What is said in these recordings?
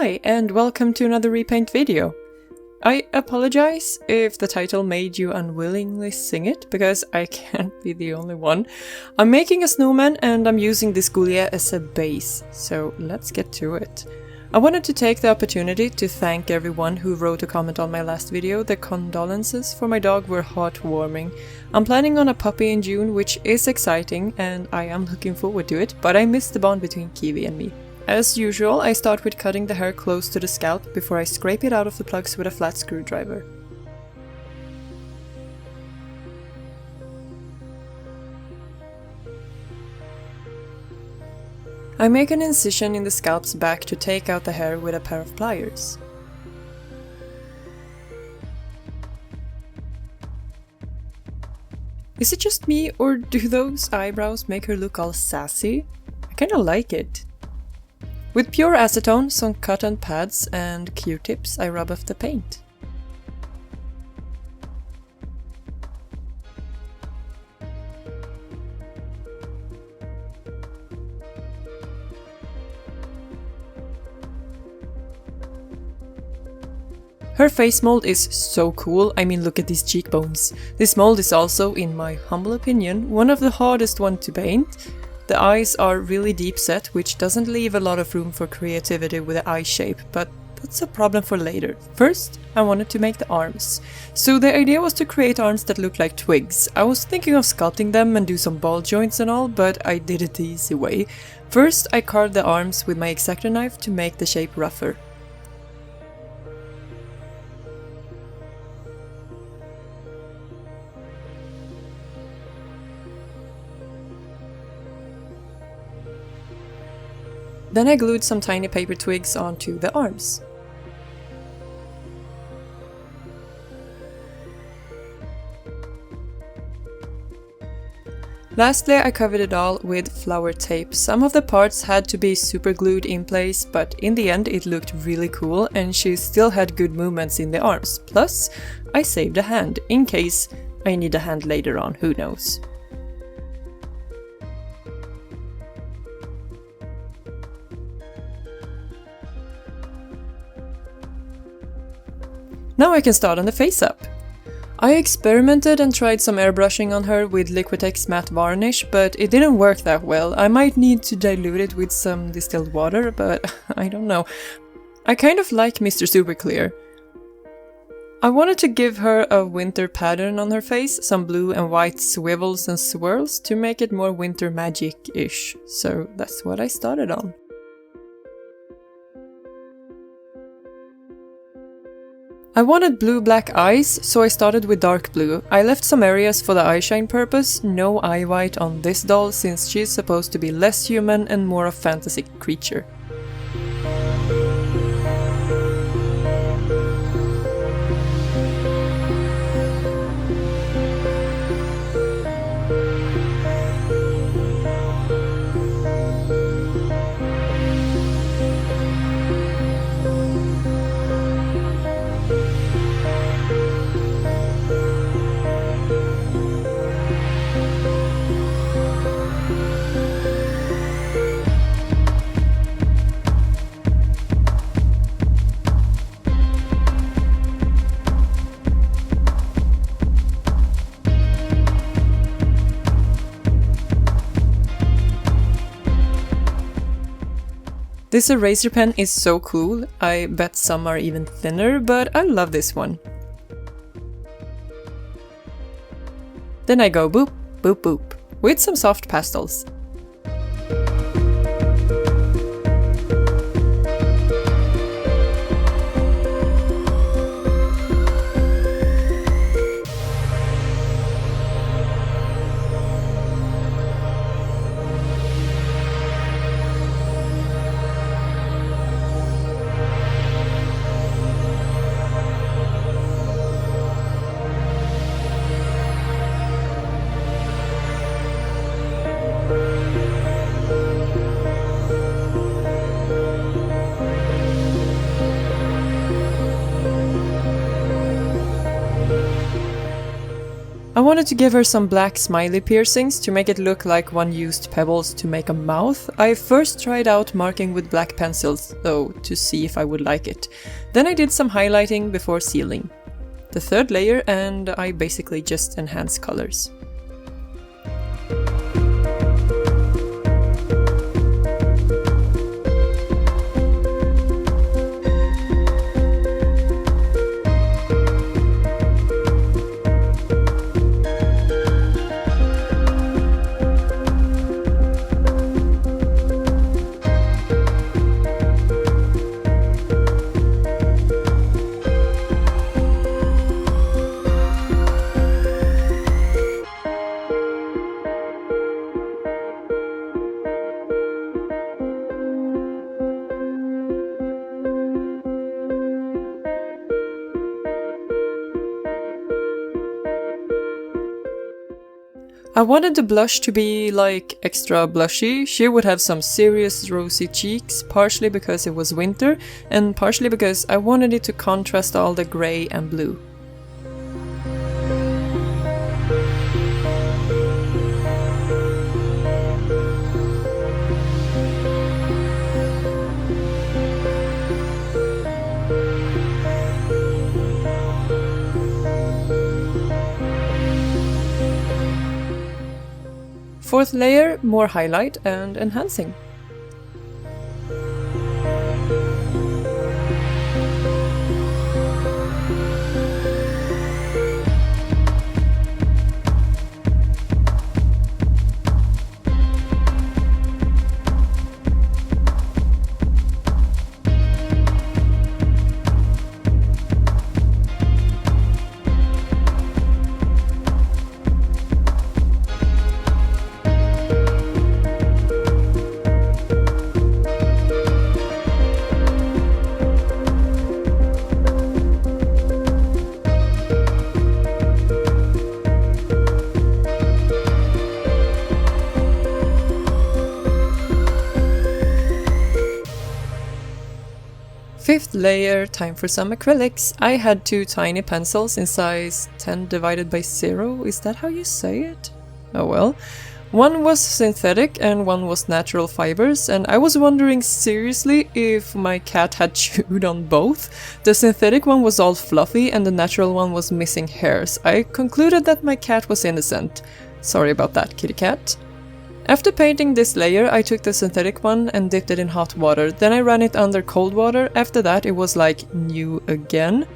Hi, and welcome to another repaint video. I apologize if the title made you unwillingly sing it, because I can't be the only one. I'm making a snowman and I'm using this goulier as a base, so let's get to it. I wanted to take the opportunity to thank everyone who wrote a comment on my last video. The condolences for my dog were heartwarming. I'm planning on a puppy in June, which is exciting, and I am looking forward to it, but I missed the bond between Kiwi and me. As usual, I start with cutting the hair close to the scalp before I scrape it out of the plugs with a flat screwdriver. I make an incision in the scalp's back to take out the hair with a pair of pliers. Is it just me, or do those eyebrows make her look all sassy? I kinda like it. With pure acetone, some cotton pads and Q-tips, I rub off the paint. Her face mold is so cool. I mean, look at these cheekbones. This mold is also, in my humble opinion, one of the hardest ones to paint. The eyes are really deep set, which doesn't leave a lot of room for creativity with the eye shape, but that's a problem for later. First, I wanted to make the arms. So the idea was to create arms that look like twigs. I was thinking of sculpting them and do some ball joints and all, but I did it the easy way. First, I carved the arms with my X-Acto knife to make the shape rougher. Then I glued some tiny paper twigs onto the arms. Lastly, I covered it all with flower tape. Some of the parts had to be super glued in place, but in the end it looked really cool and she still had good movements in the arms. Plus, I saved a hand, in case I need a hand later on, who knows. Now I can start on the face up. I experimented and tried some airbrushing on her with Liquitex matte varnish, but it didn't work that well. I might need to dilute it with some distilled water, but I don't know. I kind of like Mr. Superclear. I wanted to give her a winter pattern on her face, some blue and white swivels and swirls to make it more winter magic-ish, so that's what I started on. I wanted blue-black eyes, so I started with dark blue. I left some areas for the eyeshine purpose, no eye white on this doll since she's supposed to be less human and more a fantasy creature. This eraser pen is so cool. I bet some are even thinner, but I love this one. Then I go boop, boop, boop, with some soft pastels. I wanted to give her some black smiley piercings to make it look like one used pebbles to make a mouth. I first tried out marking with black pencils though to see if I would like it. Then I did some highlighting before sealing the third layer, and I basically just enhanced colors. I wanted the blush to be like extra blushy. She would have some serious rosy cheeks, partially because it was winter and partially because I wanted it to contrast all the grey and blue. Fourth layer, more highlight and enhancing. Fifth layer, time for some acrylics. I had two tiny pencils in size 10 divided by 0, is that how you say it? Oh well. One was synthetic and one was natural fibers, and I was wondering seriously if my cat had chewed on both. The synthetic one was all fluffy and the natural one was missing hairs. I concluded that my cat was innocent. Sorry about that, kitty cat. After painting this layer, I took the synthetic one and dipped it in hot water. Then I ran it under cold water. After that, it was like new again.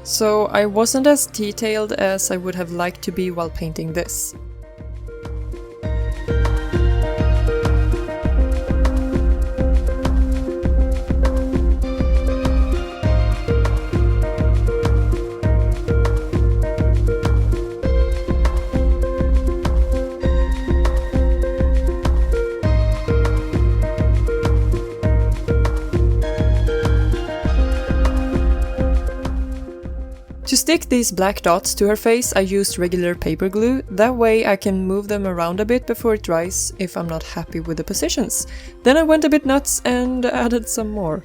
So I wasn't as detailed as I would have liked to be while painting this. To stick these black dots to her face, I used regular paper glue. That way I can move them around a bit before it dries if I'm not happy with the positions. Then I went a bit nuts and added some more.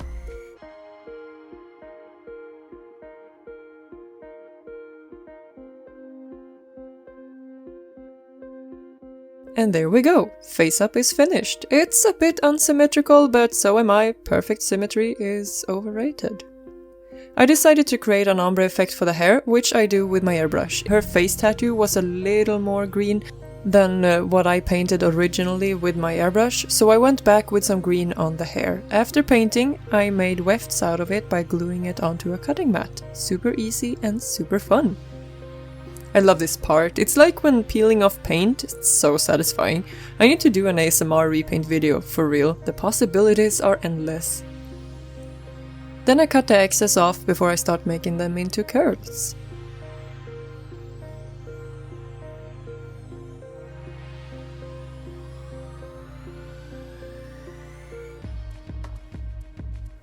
And there we go, face up is finished. It's a bit unsymmetrical, but so am I. Perfect symmetry is overrated. I decided to create an ombre effect for the hair, which I do with my airbrush. Her face tattoo was a little more green than what I painted originally with my airbrush, so I went back with some green on the hair. After painting, I made wefts out of it by gluing it onto a cutting mat. Super easy and super fun. I love this part. It's like when peeling off paint, it's so satisfying. I need to do an ASMR repaint video, for real. The possibilities are endless. Then I cut the excess off before I start making them into curls.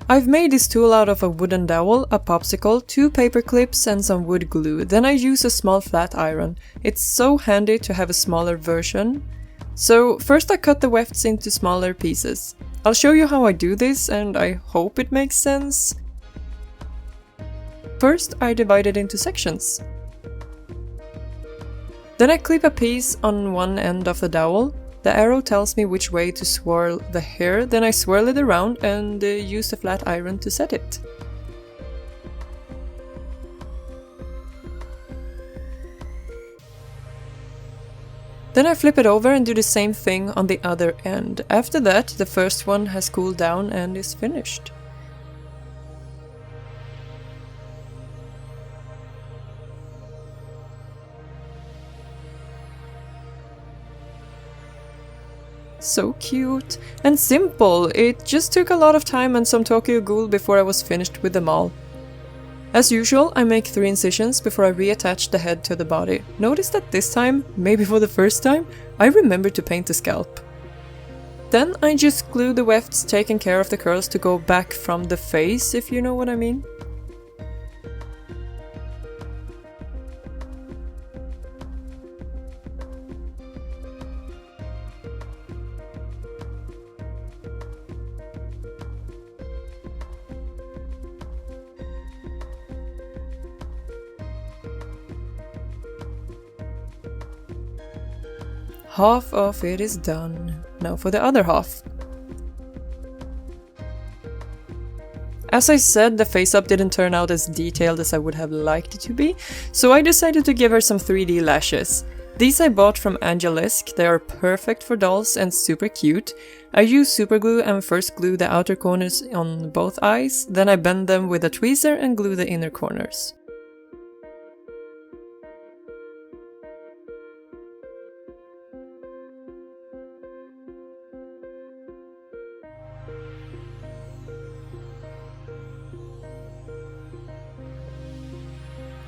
I've made this tool out of a wooden dowel, a popsicle, 2 paper clips and some wood glue. Then I use a small flat iron. It's so handy to have a smaller version. So first I cut the wefts into smaller pieces. I'll show you how I do this and I hope it makes sense. First I divide it into sections. Then I clip a piece on one end of the dowel. The arrow tells me which way to swirl the hair, then I swirl it around and use the flat iron to set it. Then I flip it over and do the same thing on the other end. After that, the first one has cooled down and is finished. So cute and simple. It just took a lot of time and some Tokyo Ghoul before I was finished with them all. As usual, I make 3 incisions before I reattach the head to the body. Notice that this time, maybe for the first time, I remembered to paint the scalp. Then I just glue the wefts, taking care of the curls to go back from the face, if you know what I mean. Half of it is done. Now for the other half. As I said, the face-up didn't turn out as detailed as I would have liked it to be, so I decided to give her some 3D lashes. These I bought from Angelisk. They are perfect for dolls and super cute. I use super glue and first glue the outer corners on both eyes, then I bend them with a tweezer and glue the inner corners.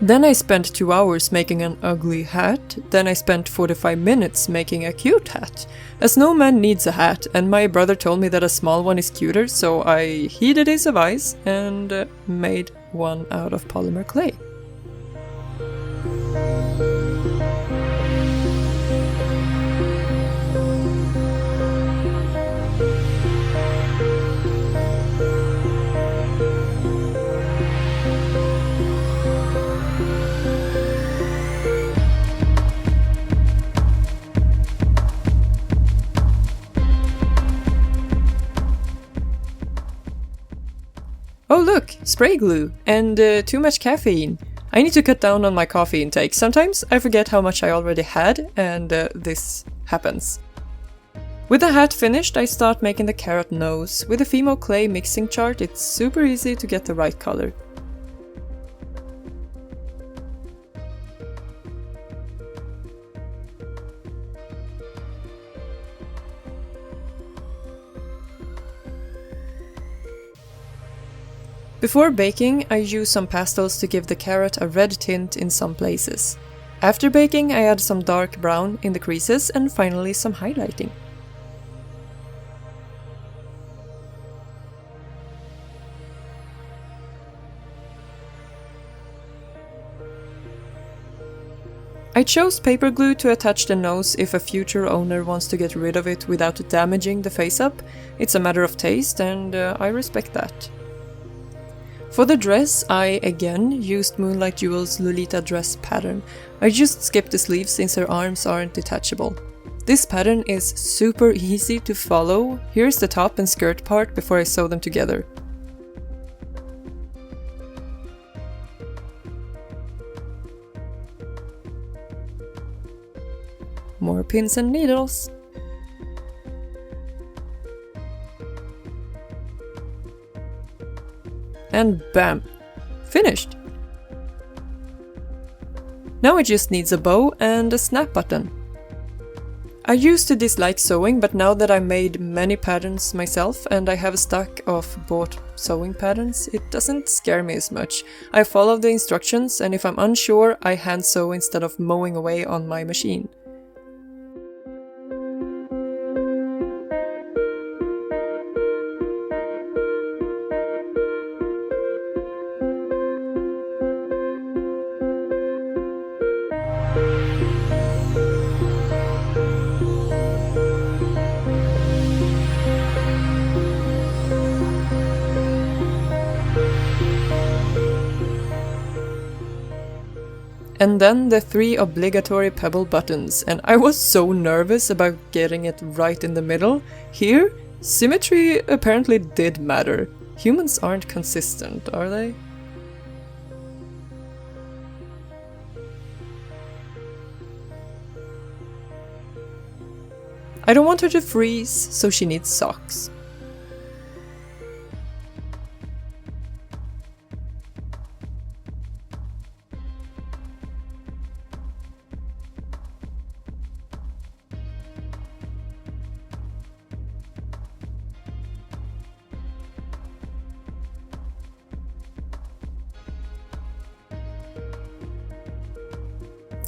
Then I spent 2 hours making an ugly hat, then I spent 45 minutes making a cute hat. A snowman needs a hat, and my brother told me that a small one is cuter, so I heeded his advice and made one out of polymer clay. Oh look, spray glue and too much caffeine. I need to cut down on my coffee intake. Sometimes I forget how much I already had and this happens. With the hat finished, I start making the carrot nose. With the Fimo clay mixing chart, it's super easy to get the right color. Before baking, I use some pastels to give the carrot a red tint in some places. After baking, I add some dark brown in the creases and finally some highlighting. I chose paper glue to attach the nose if a future owner wants to get rid of it without damaging the face-up. It's a matter of taste and I respect that. For the dress, I again used Moonlight Jewel's Lolita dress pattern. I just skipped the sleeves since her arms aren't detachable. This pattern is super easy to follow. Here's the top and skirt part before I sew them together. More pins and needles. And bam! Finished! Now it just needs a bow and a snap button. I used to dislike sewing, but now that I made many patterns myself and I have a stack of bought sewing patterns, it doesn't scare me as much. I follow the instructions and if I'm unsure, I hand sew instead of mowing away on my machine. And then the 3 obligatory pebble buttons, and I was so nervous about getting it right in the middle. Here, symmetry apparently did matter. Humans aren't consistent, are they? I don't want her to freeze, so she needs socks.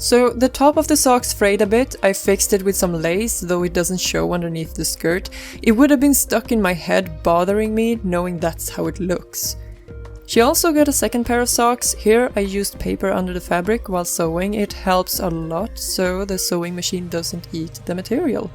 So the top of the socks frayed a bit. I fixed it with some lace, though it doesn't show underneath the skirt. It would have been stuck in my head, bothering me, knowing that's how it looks. She also got a second pair of socks. Here I used paper under the fabric while sewing. It helps a lot so the sewing machine doesn't eat the material.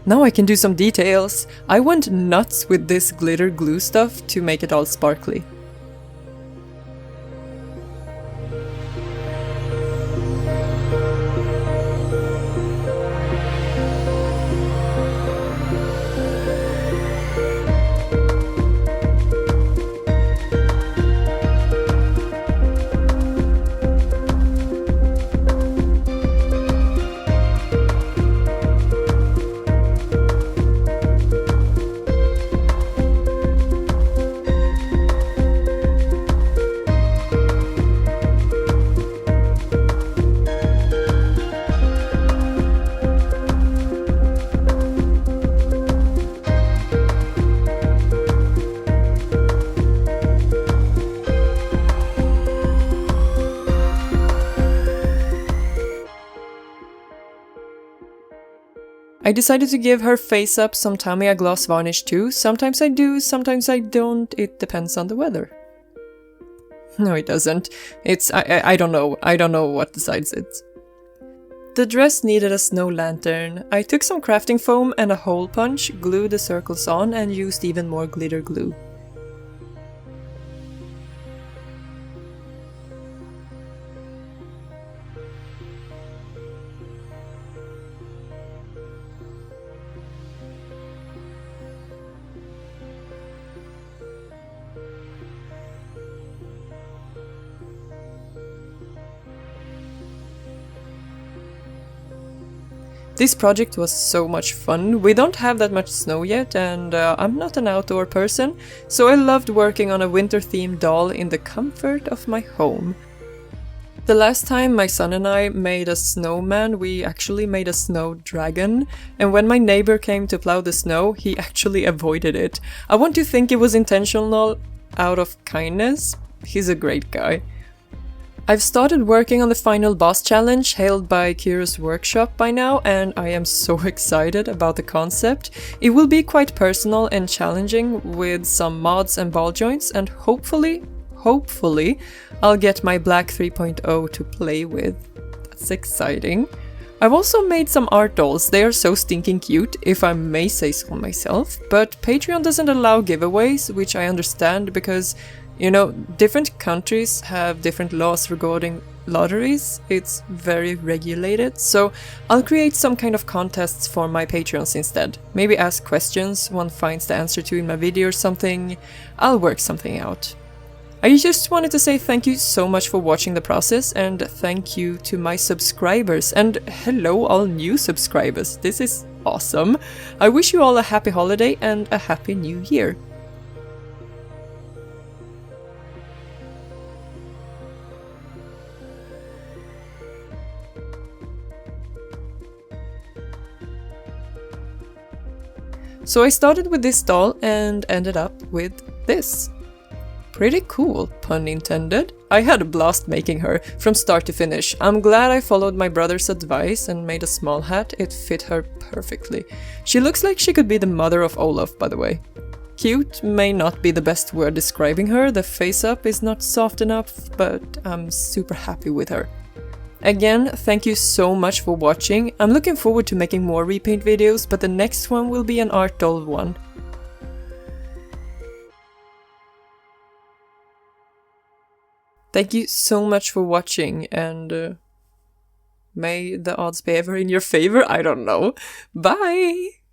Now I can do some details. I went nuts with this glitter glue stuff to make it all sparkly. I decided to give her face up some Tamiya gloss varnish too. Sometimes I do, sometimes I don't. It depends on the weather. No, it doesn't. I don't know. I don't know what decides it. The dress needed a snow lantern. I took some crafting foam and a hole punch, glued the circles on, and used even more glitter glue. This project was so much fun. We don't have that much snow yet, and I'm not an outdoor person, so I loved working on a winter-themed doll in the comfort of my home. The last time my son and I made a snowman, we actually made a snow dragon, and when my neighbor came to plow the snow, he actually avoided it. I want to think it was intentional out of kindness. He's a great guy. I've started working on the final boss challenge held by Kira's workshop by now, and I am so excited about the concept. It will be quite personal and challenging with some mods and ball joints, and hopefully, I'll get my black 3.0 to play with. That's exciting. I've also made some art dolls. They are so stinking cute, if I may say so myself, but Patreon doesn't allow giveaways, which I understand because, you know, different countries have different laws regarding lotteries. It's very regulated, so I'll create some kind of contests for my Patreons instead. Maybe ask questions one finds the answer to in my video or something. I'll work something out. I just wanted to say thank you so much for watching the process, and thank you to my subscribers, and hello all new subscribers. This is awesome. I wish you all a happy holiday and a happy new year. So I started with this doll and ended up with this. Pretty cool, pun intended. I had a blast making her, from start to finish. I'm glad I followed my brother's advice and made a small hat. It fit her perfectly. She looks like she could be the mother of Olaf, by the way. Cute may not be the best word describing her, the face up is not soft enough, but I'm super happy with her. Again, thank you so much for watching. I'm looking forward to making more repaint videos, but the next one will be an art doll one. Thank you so much for watching, and may the odds be ever in your favor, I don't know. Bye!